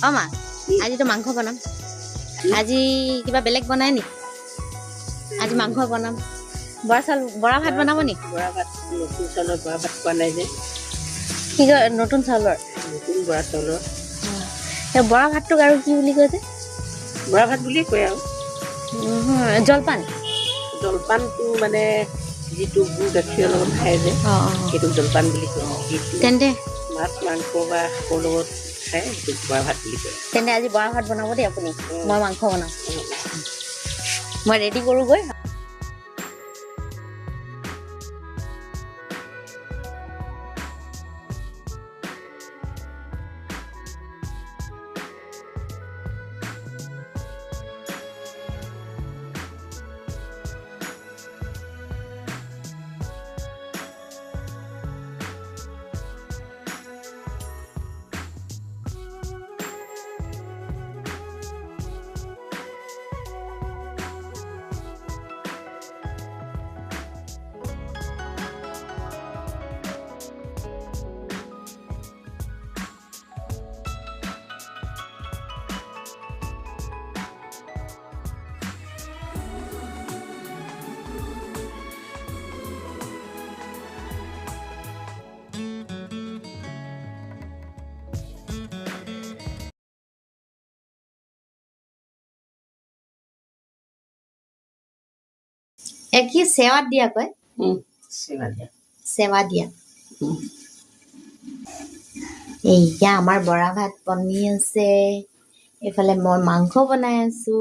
অ' মা আজিতো মাংস বনাম। আজি কিবা বেলেগ বনাই নি? আজি মাংস বনাম। বৰা ভাত বনাব নি? বৰা ভাত নতুন চাউলৰ বৰা ভাত খোৱা নাই যে। কি কয় নতুন চাউলৰ? নতুন বৰা চাউলৰ সেই বৰা ভাতটোক আৰু কি বুলি কয় যে? বৰা ভাত বুলিয়ে কয় আৰু। জলপান। জলপানটো মানে যিটো গুৰ গাখীৰৰ লগত খায় যে সেইটো জলপান বুলি কয়। যিটো তেন্তে মাছ মাংস বা শাকৰ লগত খায় সেইটো বৰা ভাত বুলি কয়। তেন্তে আজি বৰা ভাত বনাব দেই আপুনি। মই মাংস বনাম। মই ৰেডি কৰোঁগৈ। কি চেৱাত দিয়া কয়? চেৱা দিয়া। চেৱা দিয়া। এয়া আমাৰ বৰা ভাত বনি আছে। এইফালে মই মাংস বনাই আছো।